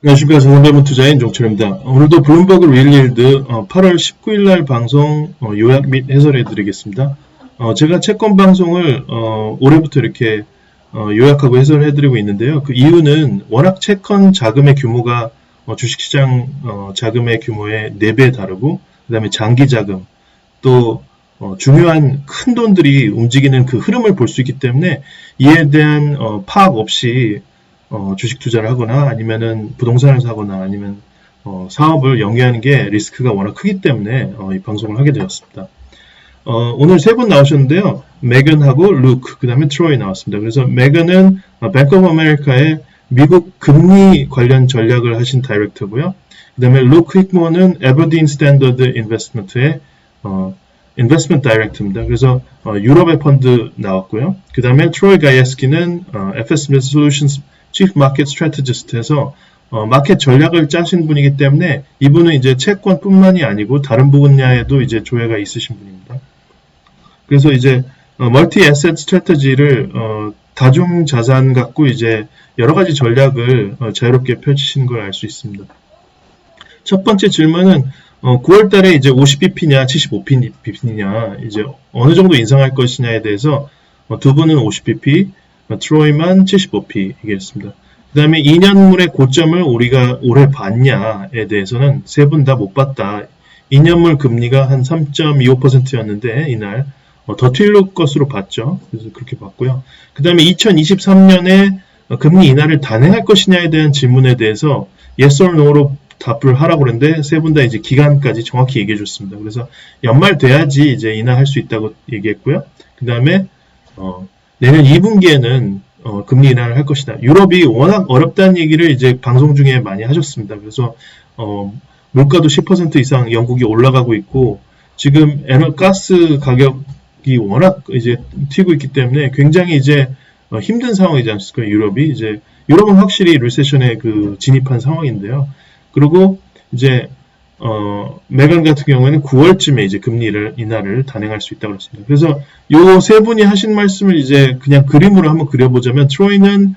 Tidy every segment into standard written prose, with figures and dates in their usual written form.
안녕하십니까. 자산가분 투자인 종철입니다. 오늘도 블룸버그 리일일드 8월 19일 날 방송 요약 및 해설해 드리겠습니다. 제가 채권 방송을 올해부터 이렇게 요약하고 해설해 드리고 있는데요. 그 이유는 워낙 채권 자금의 규모가 주식시장 자금의 규모의 4배 다르고, 그 다음에 장기 자금, 또 중요한 큰 돈들이 움직이는 그 흐름을 볼 수 있기 때문에 이에 대한 파악 없이 주식 투자를 하거나 아니면은 부동산을 사거나 아니면 사업을 영위하는 게 리스크가 워낙 크기 때문에 이 방송을 하게 되었습니다. 오늘 세 분 나오셨는데요. 메건하고 루크, 그 다음에 트로이 나왔습니다. 그래서 메건은 뱅크 오브 아메리카의 미국 금리 관련 전략을 하신 다이렉터고요. 그 다음에 루크 힉먼은 에버딘 스탠더드 인베스트먼트의 인베스트먼트 다이렉터입니다. 그래서 유럽의 펀드 나왔고요. 그 다음에 트로이 가이에스키는 FS Solutions Chief Market Strategist에서 마켓 전략을 짜신 분이기 때문에 이분은 이제 채권뿐만이 아니고 다른 분야에도 이제 조예가 있으신 분입니다. 그래서 이제 멀티 에셋 스트래티지를 다중 자산 갖고 이제 여러 가지 전략을 자유롭게 펼치시는 걸 알 수 있습니다. 첫 번째 질문은 9월 달에 이제 50bp냐 75bp냐 이제 어느 정도 인상할 것이냐에 대해서 두 분은 50bp, 트로이만 75p 얘기했습니다. 그 다음에 2년물의 고점을 우리가 올해 봤냐에 대해서는 세 분 다 못 봤다. 2년물 금리가 한 3.25%였는데 이날 더 튈 것으로 봤죠. 그래서 그렇게 봤고요. 그 다음에 2023년에 금리 인하를 단행할 것이냐에 대한 질문에 대해서 yes or no로 답을 하라고 그랬는데 세 분 다 이제 기간까지 정확히 얘기해 줬습니다. 그래서 연말 돼야지 이제 인하할 수 있다고 얘기했고요. 그 다음에 내년 2분기에는 금리 인하를 할 것이다. 유럽이 워낙 어렵다는 얘기를 이제 방송 중에 많이 하셨습니다. 그래서 물가도 10% 이상 영국이 올라가고 있고 지금 가스 가격이 워낙 이제 튀고 있기 때문에 굉장히 이제 힘든 상황이지 않습니까? 유럽이 이제 유럽은 확실히 리세션에 진입한 상황인데요. 그리고 이제 메건 같은 경우에는 9월쯤에 이제 금리를 인하를 단행할 수 있다고 했습니다. 그래서 요 세 분이 하신 말씀을 이제 그냥 그림으로 한번 그려보자면 트로이는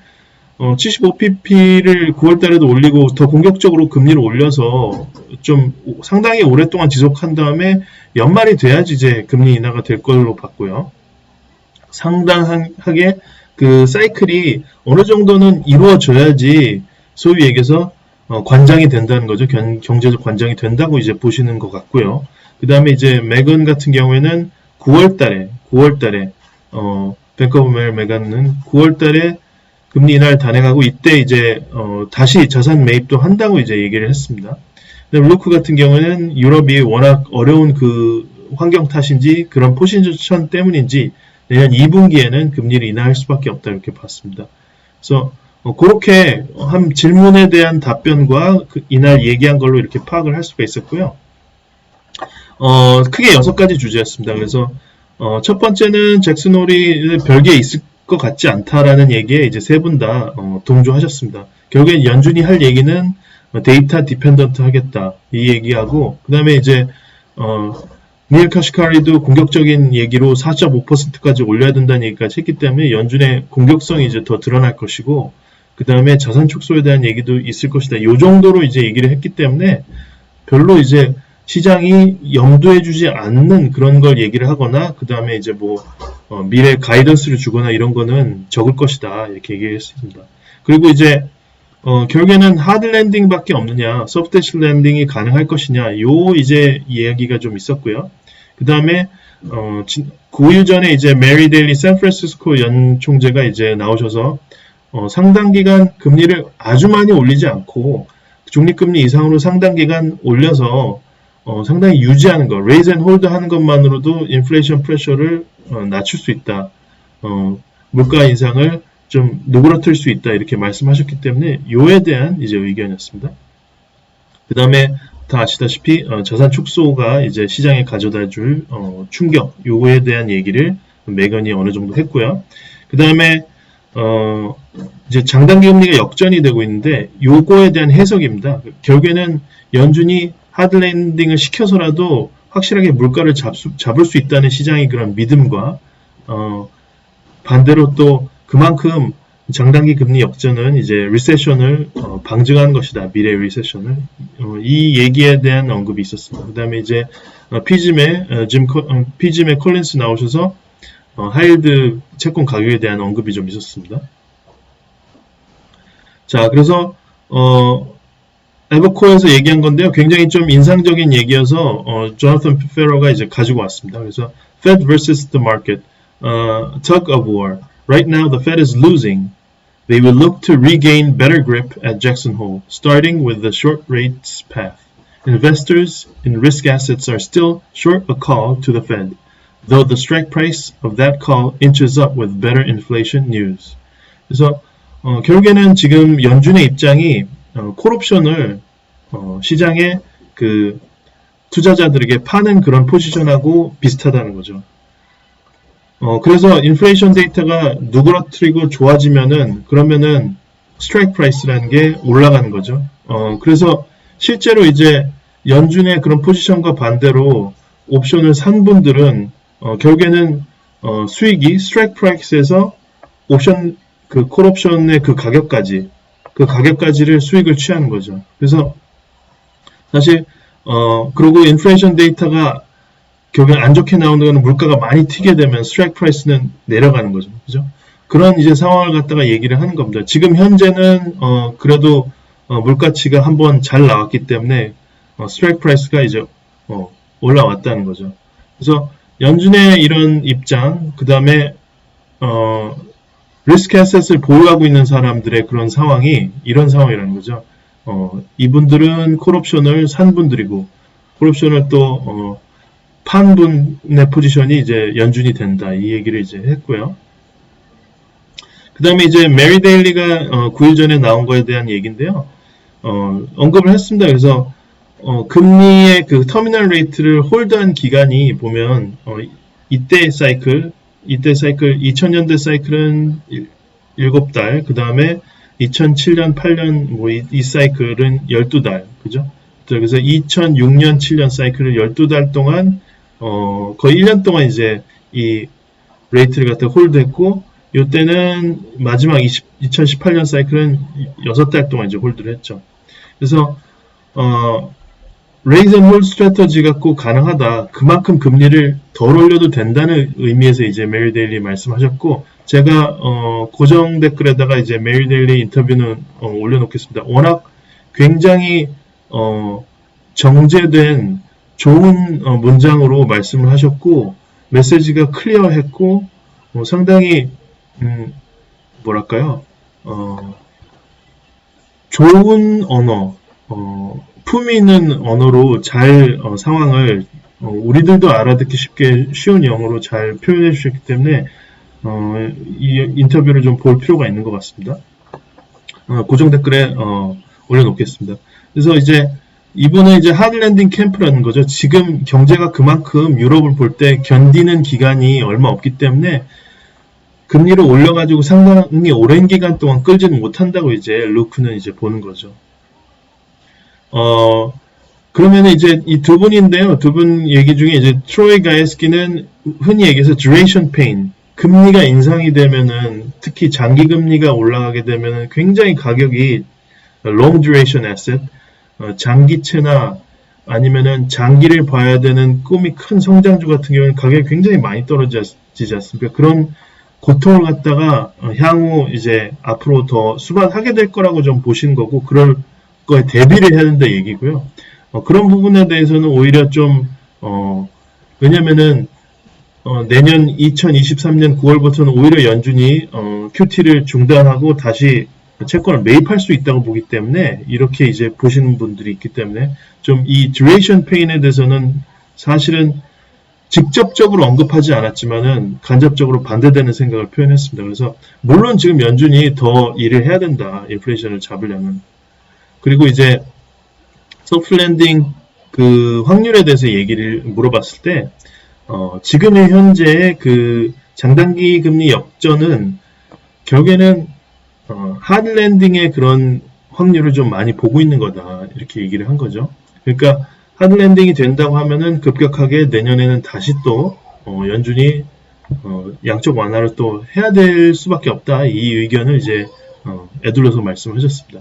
75pp를 9월 달에도 올리고 더 공격적으로 금리를 올려서 좀 상당히 오랫동안 지속한 다음에 연말이 돼야지 이제 금리 인하가 될 걸로 봤고요. 상당하게 그 사이클이 어느 정도는 이루어져야지 소위 얘기해서 관장이 된다는 거죠. 경제적 관장이 된다고 이제 보시는 것 같고요. 그 다음에 이제 메건 같은 경우에는 9월 달에 뱅크 오브 메건은 9월 달에 금리 인하를 단행하고 이때 이제 다시 자산 매입도 한다고 이제 얘기를 했습니다. 그다음에 루크 같은 경우에는 유럽이 워낙 어려운 그 환경 탓인지 그런 포지션 때문인지 내년 2분기에는 금리를 인하할 수밖에 없다 이렇게 봤습니다. 그래서 그렇게 한 질문에 대한 답변과 이날 얘기한 걸로 이렇게 파악을 할 수가 있었고요. 크게 6가지 주제였습니다. 그래서 첫 번째는 잭슨 홀이 별게 있을 것 같지 않다라는 얘기에 이제 세 분 다 동조하셨습니다. 결국엔 연준이 할 얘기는 데이터 디펜던트 하겠다 이 얘기하고 그 다음에 이제 니엘 카시카리도 공격적인 얘기로 4.5%까지 올려야 된다는 얘기까지 했기 때문에 연준의 공격성이 이제 더 드러날 것이고 그 다음에 자산 축소에 대한 얘기도 있을 것이다. 이 정도로 이제 얘기를 했기 때문에 별로 이제 시장이 염두해주지 않는 그런 걸 얘기를 하거나 그 다음에 이제 미래 가이던스를 주거나 이런 거는 적을 것이다 이렇게 얘기했습니다. 그리고 이제 결국에는 하드 랜딩밖에 없느냐, 서브스텐셜 랜딩이 가능할 것이냐, 요 이제 이야기가 좀 있었고요. 그 다음에 9일 전에 이제 메리 데일리 샌프란시스코 연총재가 이제 나오셔서 상당 기간 금리를 아주 많이 올리지 않고 중립금리 이상으로 상당 기간 올려서 상당히 유지하는 것, 레이즈 앤 홀드 하는 것만으로도 인플레이션 프레셔를 낮출 수 있다. 물가 인상을 좀 누그러뜨릴 수 있다 이렇게 말씀하셨기 때문에 요에 대한 이제 의견이었습니다. 그 다음에 다 아시다시피 자산 축소가 이제 시장에 가져다줄 충격 요거에 대한 얘기를 메건이 어느 정도 했고요. 그 다음에 이제 장단기 금리가 역전이 되고 있는데 요거에 대한 해석입니다. 결국에는 연준이 하드랜딩을 시켜서라도 확실하게 물가를 잡을 수 있다는 시장의 그런 믿음과 반대로 또 그만큼 장단기 금리 역전은 이제 리세션을 방증하는 것이다. 미래 리세션을. 이 얘기에 대한 언급이 있었습니다. 그 다음에 이제 피짐의 콜린스 나오셔서 하이힐드 채권 가격에 대한 언급이 좀 있었습니다. 자, 그래서 에버코어에서 얘기한 건데요. 굉장히 좀 인상적인 얘기여서 조나탄 페러가 이제 가지고 왔습니다. 그래서 Fed versus the market, tug of war. Right now the Fed is losing. They will look to regain better grip at Jackson Hole, starting with the short rates path. Investors in risk assets are still short a call to the Fed, though the strike price of that call inches up with better inflation news. 그래서 결국에는 지금 연준의 입장이 콜옵션을 시장에 그 투자자들에게 파는 그런 포지션하고 비슷하다는 거죠. 그래서 인플레이션 데이터가 누그러뜨리고 좋아지면은 그러면은 스트라이크 프라이스라는 게 올라가는 거죠. 그래서 실제로 이제 연준의 그런 포지션과 반대로 옵션을 산 분들은 결국에는 수익이 스트라이크 프라이스에서 옵션 그 콜옵션의 그 가격까지를 수익을 취하는 거죠. 그래서 사실 그리고 인플레이션 데이터가 결국엔 안 좋게 나오는 거는 물가가 많이 튀게 되면 스트라이크 프라이스는 내려가는 거죠. 그죠? 그런 이제 상황을 갖다가 얘기를 하는 겁니다. 지금 현재는 그래도 물가치가 한번 잘 나왔기 때문에 스트라이크 프라이스가 이제 올라왔다는 거죠. 그래서 연준의 이런 입장, 그 다음에 리스크 애셋을 보유하고 있는 사람들의 그런 상황이 이런 상황이라는 거죠. 이분들은 콜옵션을 산 분들이고 콜옵션을 또 판 분의 포지션이 이제 연준이 된다. 이 얘기를 이제 했고요. 그 다음에 이제 메리 데일리가 9일 전에 나온 거에 대한 얘기인데요. 언급을 했습니다. 그래서 금리의 그 터미널 레이트를 홀드한 기간이 보면 이때 사이클 2000년대 사이클은 7달, 그 다음에 2007년 8년 뭐 이 사이클은 12달, 그죠? 그래서 2006년 7년 사이클을 12달 동안 거의 1년 동안 이제 이 레이트를 갖다 홀드했고, 이때는 마지막 2018년 사이클은 6달 동안 이제 홀드를 했죠. 그래서 레이즈 앤 홀드 스트래터지가 꼭 가능하다. 그만큼 금리를 덜 올려도 된다는 의미에서 이제 메리 데일리 말씀하셨고, 제가 고정 댓글에다가 이제 메리 데일리 인터뷰는 올려놓겠습니다. 워낙 굉장히 정제된 좋은 문장으로 말씀을 하셨고 메시지가 클리어했고 상당히 뭐랄까요? 좋은 언어, 품위 있는 언어로 잘 상황을 우리들도 알아듣기 쉽게 쉬운 영어로 잘 표현해 주셨기 때문에 이 인터뷰를 좀 볼 필요가 있는 것 같습니다. 고정 댓글에 올려놓겠습니다. 그래서 이제 이분은 이제 하드랜딩 캠프라는 거죠. 지금 경제가 그만큼 유럽을 볼 때 견디는 기간이 얼마 없기 때문에 금리를 올려가지고 상당히 오랜 기간 동안 끌지는 못한다고 이제 루크는 이제 보는 거죠. 그러면 이제 이 두 분인데요. 두 분 얘기 중에 이제 트로이 가예스키는 흔히 얘기해서 duration pain, 금리가 인상이 되면은 특히 장기 금리가 올라가게 되면은 굉장히 가격이 long duration asset, 장기채나 아니면은 장기를 봐야 되는 꿈이 큰 성장주 같은 경우는 가격이 굉장히 많이 떨어지지 않습니까? 그런 고통을 갖다가 향후 이제 앞으로 더 수반하게 될 거라고 좀 보시는 거고, 그럴 거에 대비를 해야 된다 얘기고요. 그런 부분에 대해서는 오히려 좀 왜냐면은 내년 2023년 9월부터는 오히려 연준이 QT를 중단하고 다시 채권을 매입할 수 있다고 보기 때문에 이렇게 이제 보시는 분들이 있기 때문에 좀 이 duration pain에 대해서는 사실은 직접적으로 언급하지 않았지만은 간접적으로 반대되는 생각을 표현했습니다. 그래서 물론 지금 연준이 더 일을 해야 된다. 인플레이션을 잡으려면. 그리고 이제 소프트 랜딩 그 확률에 대해서 얘기를 물어봤을 때 지금의 현재의 그 장단기 금리 역전은 결국에는 하드 랜딩의 그런 확률을 좀 많이 보고 있는 거다. 이렇게 얘기를 한 거죠. 그러니까 하드 랜딩이 된다고 하면은 급격하게 내년에는 다시 또 연준이 양적 완화를 또 해야 될 수밖에 없다. 이 의견을 이제 에둘러서 말씀하셨습니다.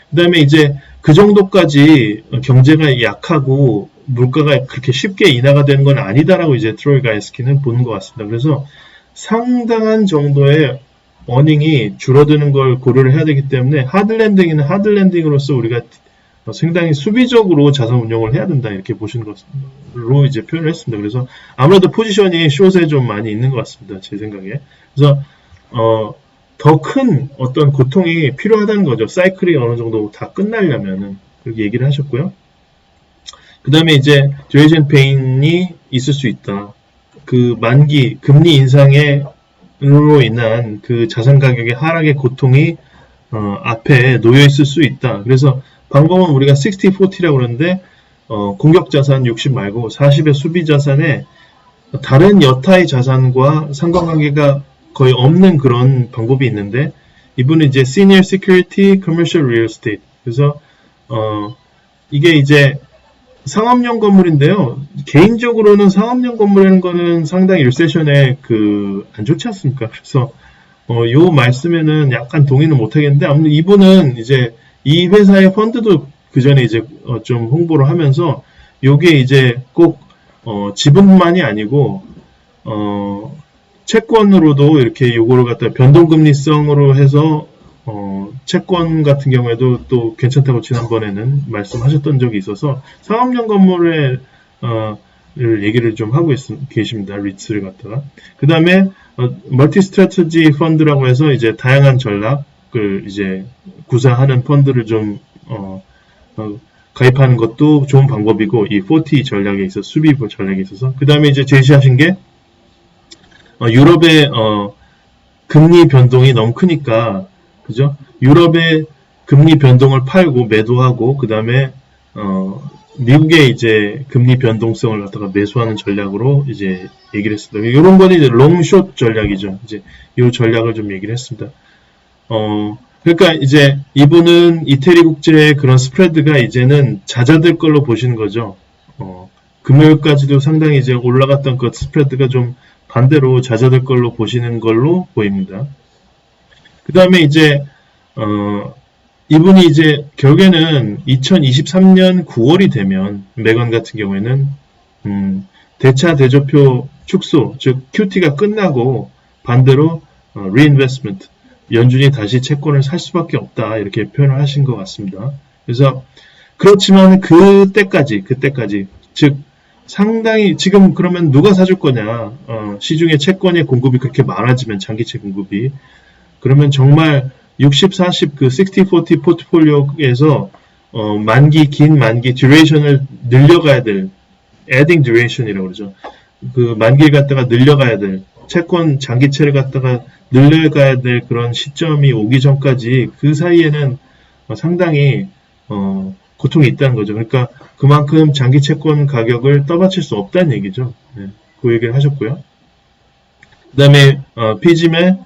그 다음에 이제 그 정도까지 경제가 약하고 물가가 그렇게 쉽게 인하가 되는 건 아니다라고 이제 트로이 가이스키는 보는 것 같습니다. 그래서 상당한 정도의 어닝이 줄어드는 걸 고려를 해야 되기 때문에 하드랜딩은 하드랜딩으로서 우리가 상당히 수비적으로 자산 운용을 해야 된다 이렇게 보시는 것으로 이제 표현을 했습니다. 그래서 아무래도 포지션이 숏에 좀 많이 있는 것 같습니다. 제 생각에. 그래서 더 큰 어떤 고통이 필요하다는 거죠. 사이클이 어느 정도 다 끝나려면은 그렇게 얘기를 하셨고요. 그 다음에 이제 듀레이션 페인이 있을 수 있다. 그 만기 금리 인상으로 인한 그 자산 가격의 하락의 고통이 앞에 놓여 있을 수 있다. 그래서 방법은 우리가 60-40라고 그러는데 공격 자산 60 말고 40의 수비 자산에 다른 여타의 자산과 상관관계가 거의 없는 그런 방법이 있는데 이분은 이제 Senior Security Commercial Real Estate 그래서 이게 이제 상업용 건물인데요. 개인적으로는 상업용 건물이라는 거는 상당히 리세션에 안 좋지 않습니까? 그래서 요 말씀에는 약간 동의는 못하겠는데 아무튼 이분은 이제 이 회사의 펀드도 그 전에 이제 좀 홍보를 하면서 요게 이제 꼭 지분만이 아니고 채권으로도 이렇게 요거를 갖다 변동금리성으로 해서 채권 같은 경우에도 또 괜찮다고 지난번에는 말씀하셨던 적이 있어서 상업용 건물에 얘기를 좀 하고 계십니다. 리츠를 갖다가. 그 다음에 멀티 스트래티지 펀드라고 해서 이제 다양한 전략을 이제 구사하는 펀드를 좀 가입하는 것도 좋은 방법이고 이 40 전략에 있어서 수비 전략에 있어서 그 다음에 이제 제시하신 게 유럽의 금리 변동이 너무 크니까 그죠? 유럽의 금리 변동을 팔고 매도하고 그 다음에 미국의 이제 금리 변동성을 갖다가 매수하는 전략으로 이제 얘기를 했습니다. 이런 건 이제 롱숏 전략이죠. 이제 이 전략을 좀 얘기를 했습니다. 그러니까 이제 이분은 이태리 국제의 그런 스프레드가 이제는 잦아들 걸로 보시는 거죠. 금요일까지도 상당히 이제 올라갔던 그 스프레드가 좀 반대로 잦아들 걸로 보시는 걸로 보입니다. 그 다음에 이제 이분이 이제 결국에는 2023년 9월이 되면 매건 같은 경우에는 대차 대조표 축소 즉 QT가 끝나고 반대로 reinvestment 연준이 다시 채권을 살 수밖에 없다 이렇게 표현을 하신 것 같습니다. 그래서 그렇지만 그때까지 즉 상당히 지금 그러면 누가 사줄 거냐 시중에 채권의 공급이 그렇게 많아지면 장기채 공급이 그러면 정말 60, 40 그 60, 40 포트폴리오에서 긴 만기 듀레이션을 늘려가야 될 adding duration이라고 그러죠. 그 만기를 갖다가 늘려가야 될 채권 장기채를 갖다가 늘려가야 될 그런 시점이 오기 전까지 그 사이에는 상당히 고통이 있다는 거죠. 그러니까 그만큼 장기 채권 가격을 떠받칠 수 없다는 얘기죠. 네, 그 얘기를 하셨고요. 그 다음에 피짐에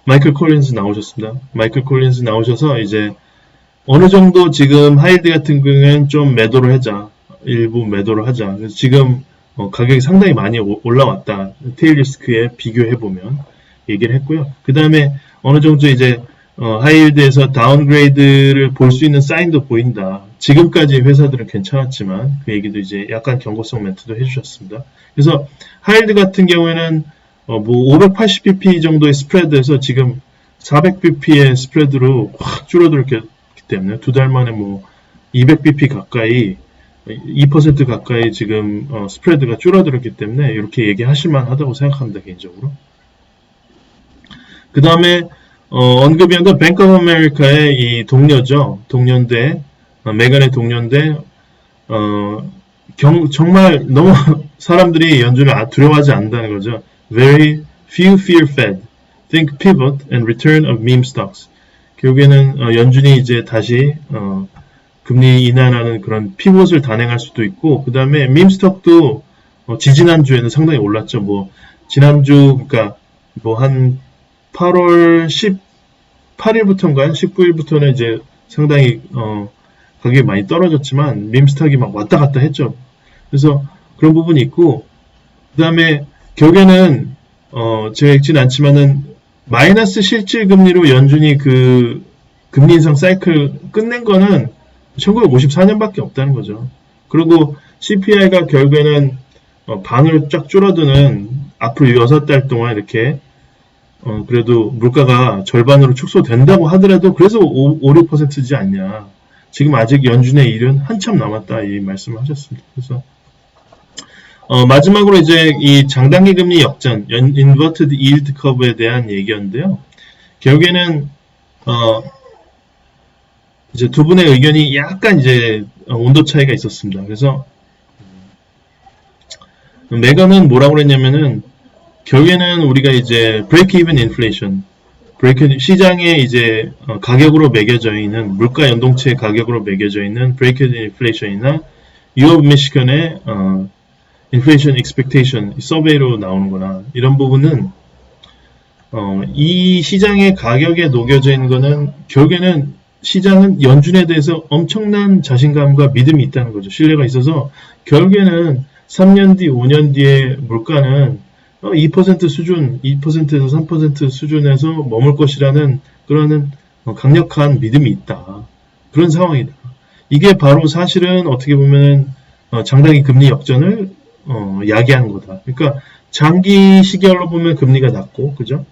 마이클 콜린스 나오셨습니다. 마이클 콜린스 나오셔서 이제 어느 정도 지금 하이드 같은 경우에는 좀 매도를 하자. 일부 매도를 하자. 그래서 지금 가격이 상당히 많이 올라왔다. 테일 리스크에 비교해보면 얘기를 했고요. 그 다음에 어느 정도 이제 하이힐드에서 다운그레이드를 볼 수 있는 사인도 보인다. 지금까지 회사들은 괜찮았지만 그 얘기도 이제 약간 경고성 멘트도 해주셨습니다. 그래서 하이힐드 같은 경우에는 뭐 580bp 정도의 스프레드에서 지금 400bp의 스프레드로 확 줄어들었기 때문에 두 달 만에 뭐 200bp 가까이 2% 가까이 지금 스프레드가 줄어들었기 때문에 이렇게 얘기하실만 하다고 생각합니다. 개인적으로. 그 다음에 언급이 한 건 뱅크 오브 아메리카의 이 동료죠. 동료인데 메간의 동료인데 정말 너무 사람들이 연준을 두려워하지 않는다는 거죠. Very few fear Fed. Think pivot and return of meme stocks. 결국에는 연준이 이제 다시 금리 인하라는 그런 피봇을 단행할 수도 있고 그 다음에 밈스톡도 지지난주에는 상당히 올랐죠. 뭐 지난주 그러니까 뭐 한 8월 18일부터인가요? 19일부터는 이제 상당히 가격이 많이 떨어졌지만 밈스톡이 막 왔다 갔다 했죠. 그래서 그런 부분이 있고 그 다음에 결국에는 제가 읽진 않지만은 마이너스 실질 금리로 연준이 그 금리 인상 사이클 끝낸 거는 1954년밖에 없다는 거죠. 그리고 CPI가 결국에는 반을 쫙 줄어드는 앞으로 6달 동안 이렇게 그래도 물가가 절반으로 축소된다고 하더라도 그래서 6%지 않냐. 지금 아직 연준의 일은 한참 남았다 이 말씀을 하셨습니다. 그래서 마지막으로 이제 이 장단기 금리 역전, 인버티드 이일드 커브에 대한 얘기였는데요. 결국에는 이제 두 분의 의견이 약간 이제 온도 차이가 있었습니다. 그래서 메건은 뭐라고 그랬냐면은 결국에는 우리가 이제 break even inflation, 시장에 이제 가격으로 매겨져 있는 물가 연동체 가격으로 매겨져 있는 break even inflation이나 U of Michigan의 inflation expectation 서베이로 나오는 거나 이런 부분은 이 시장의 가격에 녹여져 있는 거는 결국에는 시장은 연준에 대해서 엄청난 자신감과 믿음이 있다는 거죠. 신뢰가 있어서 결국에는 3년 뒤, 5년 뒤에 물가는 2% 수준, 2%에서 3% 수준에서 머물 것이라는 그런 강력한 믿음이 있다. 그런 상황이다. 이게 바로 사실은 어떻게 보면 장단기 금리 역전을 야기하는 거다. 그러니까 장기 시결로 보면 금리가 낮고, 그죠?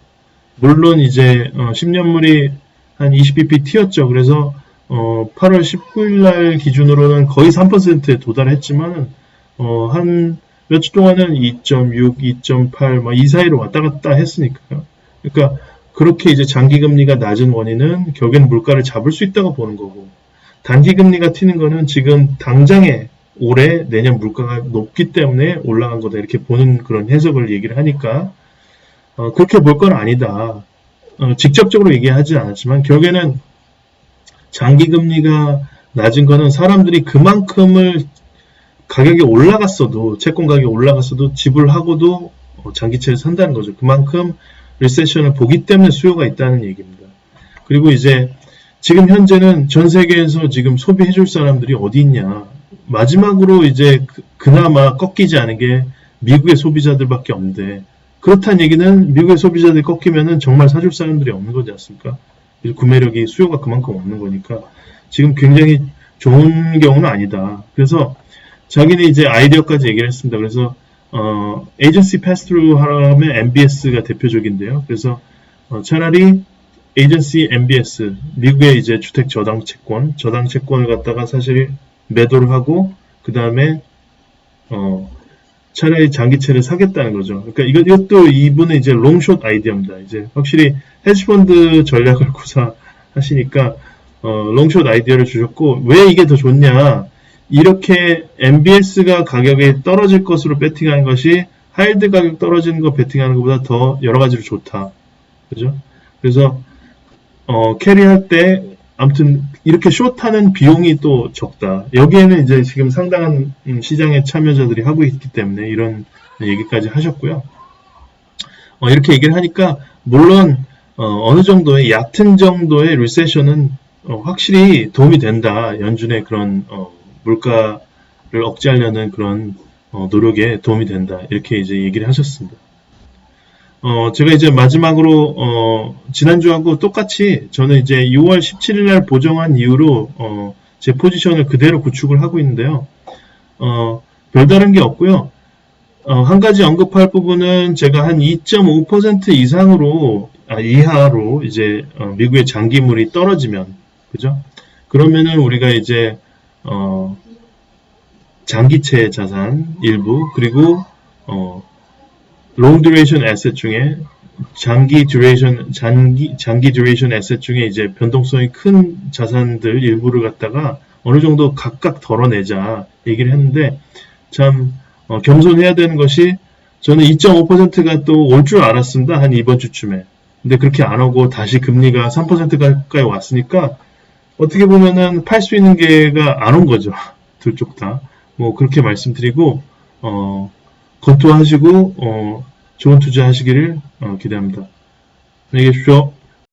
물론 이제 10년물이 한 20bp 튀었죠. 그래서 8월 19일 날 기준으로는 거의 3%에 도달했지만 한 몇 주 동안은 2.6, 2.8, 이 사이로 왔다 갔다 했으니까요. 그러니까 그렇게 이제 장기 금리가 낮은 원인은 결국엔 물가를 잡을 수 있다고 보는 거고, 단기 금리가 튀는 거는 지금 당장에 올해 내년 물가가 높기 때문에 올라간 거다 이렇게 보는 그런 해석을 얘기를 하니까 그렇게 볼 건 아니다. 직접적으로 얘기하지 않았지만 결국에는 장기 금리가 낮은 거는 사람들이 그만큼을 가격이 올라갔어도 채권 가격이 올라갔어도 지불하고도 장기채를 산다는 거죠. 그만큼 리세션을 보기 때문에 수요가 있다는 얘기입니다. 그리고 이제 지금 현재는 전 세계에서 지금 소비해 줄 사람들이 어디 있냐. 마지막으로 이제 그나마 꺾이지 않은 게 미국의 소비자들밖에 없는데, 그렇다는 얘기는 미국의 소비자들이 꺾이면은 정말 사줄 사람들이 없는 거지 않습니까? 구매력이 수요가 그만큼 없는 거니까 지금 굉장히 좋은 경우는 아니다. 그래서 자기는 이제 아이디어까지 얘기를 했습니다. 그래서 에이전시 패스트루 하면 MBS가 대표적인데요. 그래서 차라리 에이전시 MBS, 미국의 이제 주택 저당 채권을 갖다가 사실 매도를 하고 그 다음에 차라리 장기채를 사겠다는 거죠. 그러니까 이것도 이분의 이제 롱숏 아이디어입니다. 이제 확실히 헤지펀드 전략을 구사하시니까 롱숏 아이디어를 주셨고, 왜 이게 더 좋냐? 이렇게 MBS가 가격이 떨어질 것으로 베팅하는 것이 하이드 가격 떨어지는 거 베팅하는 것보다 더 여러 가지로 좋다. 그죠? 그래서 캐리할 때 아무튼 이렇게 숏하는 비용이 또 적다. 여기에는 이제 지금 상당한 시장의 참여자들이 하고 있기 때문에 이런 얘기까지 하셨고요. 이렇게 얘기를 하니까 물론 어느 정도의 얕은 정도의 리세션은 확실히 도움이 된다. 연준의 그런 물가를 억제하려는 그런 노력에 도움이 된다. 이렇게 이제 얘기를 하셨습니다. 제가 이제 마지막으로 지난주하고 똑같이 저는 이제 6월 17일 날 보정한 이후로 제 포지션을 그대로 구축을 하고 있는데요. 별다른 게 없고요. 한 가지 언급할 부분은 제가 한 2.5% 이하로 이제 미국의 장기물이 떨어지면, 그죠? 그러면은 우리가 이제 장기채 자산 일부, 그리고 long duration asset 중에 장기 duration asset 중에 이제 변동성이 큰 자산들 일부를 갖다가 어느 정도 각각 덜어내자 얘기를 했는데, 참 겸손해야 되는 것이 저는 2.5%가 또 올 줄 알았습니다. 한 이번 주쯤에. 근데 그렇게 안 오고 다시 금리가 3% 가까이 왔으니까 어떻게 보면은 팔 수 있는 게가 안 온 거죠. 둘 쪽 다. 뭐 그렇게 말씀드리고 검토하시고 좋은 투자 하시기를 기대합니다. 안녕히 계십시오.